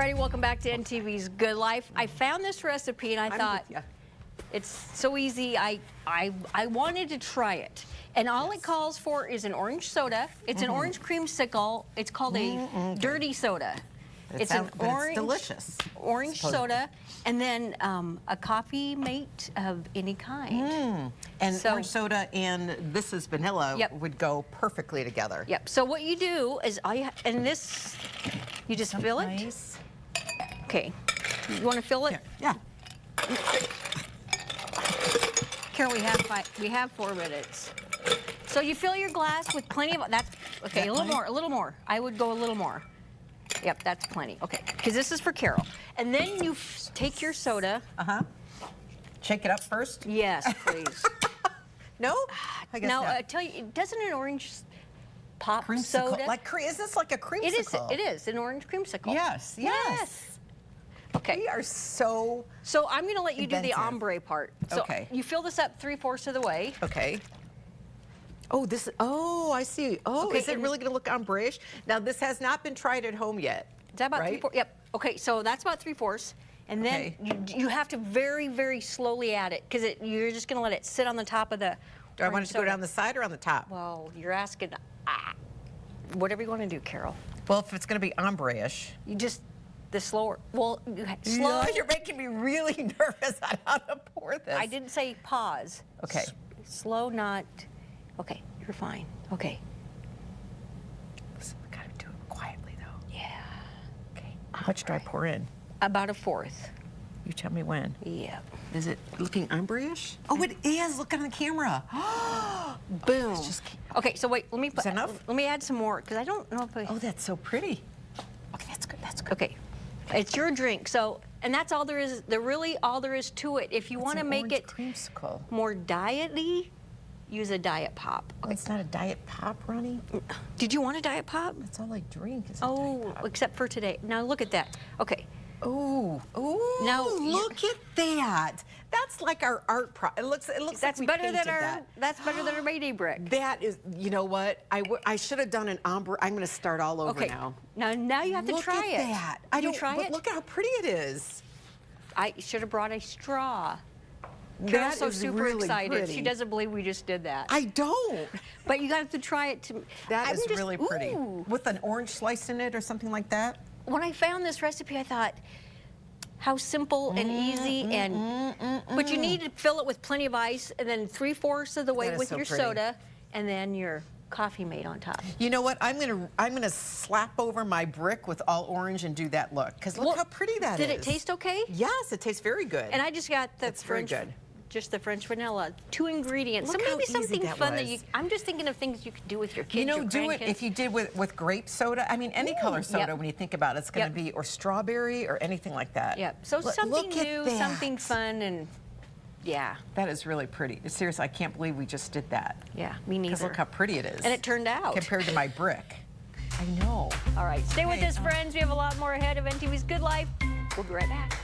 Alrighty, welcome back to NTV's Good Life. I found this recipe and I thought it's so easy. I wanted to try it. And all it calls for is an orange soda. It's an orange creamsicle. It's called a dirty soda. It's an orange, delicious. Orange soda, and then a coffee mate of any kind. And so, orange soda and this is vanilla would go perfectly together. Yep. So what you do is and this, you just fill it. Okay. You want to fill it? Yeah. Carol, we have 4 minutes. So you fill your glass with plenty of okay. A little more. I would go a little more. Yep, that's plenty. Okay, because this is for Carol. And then you take your soda. Shake it up first? Yes, please. No? I guess now, not. I tell you, doesn't an orange pop Creamsicle. soda? Is this like a creamsicle? It is an orange creamsicle. Yes. Okay. We are so I'm going to let you do the ombre part. So okay. You fill this up 3/4 of the way. Okay. Oh, I see. Oh, okay, is it really going to look ombre-ish? Now, this has not been tried at home yet. Is that about 3/4? Yep. Okay, so that's about 3/4. And then you have to very, very slowly add it because you're just going to let it sit on the top of the. Do I want it to go down the side or on the top? Well, you're asking whatever you want to do, Carol. Well, if it's going to be ombre-ish. You just, the slower. Well, slow. You're making me really nervous on how to pour this. I didn't say pause. Okay. Slow, not. Okay, you're fine. Okay. Listen, we gotta do it quietly though. Yeah. Okay. How much do I pour in? About 1/4. You tell me when. Yep. Is it looking ombre-ish? Oh, it is. Look on the camera. Boom. Okay, so wait. Let me put. Is that enough? Let me add some more because I don't know if I. Oh, that's so pretty. Okay, that's good. That's good. Okay. It's your drink, so and that's all there is. Really all there is to it. If you want to make it creamsicle. more diet-y, use a diet pop. Oh, it's not a diet pop, Ronnie? Did you want a diet pop? That's all I drink is a diet pop. Except for today. Now look at that. Okay. Oh, now look at that. That's like our art it looks that's like we better than our that. That's better than our Mayday brick. That is, you know what? I should have done an ombre. I'm going to start all over now. Now you have to try it. Look at that. I don't try it. Look at how pretty it is. I should have brought a straw. Carol's so super really excited. Pretty. She doesn't believe we just did that. I don't. But you have to try it. That is really pretty. With an orange slice in it or something like that. When I found this recipe, I thought, how simple and easy, but you need to fill it with plenty of ice, and then 3/4 of the way with your soda, and then your coffee mate on top. You know what? I'm gonna slap over my brick with all orange and do that look, because look how pretty that is. Did it taste okay? Yes, it tastes very good. And I just got the just the French vanilla, 2 ingredients. Look so maybe something fun was. that I'm just thinking of things you could do with your kids. You know, do it if you did with grape soda. I mean, any color soda. When you think about it, it's going to be or strawberry or anything like that. Yep. So something new, something fun, and yeah. That is really pretty. Seriously, I can't believe we just did that. Yeah, me neither. Because look how pretty it is. And it turned out. Compared to my brick. I know. All right, stay with us, friends. We have a lot more ahead of NTV's Good Life. We'll be right back.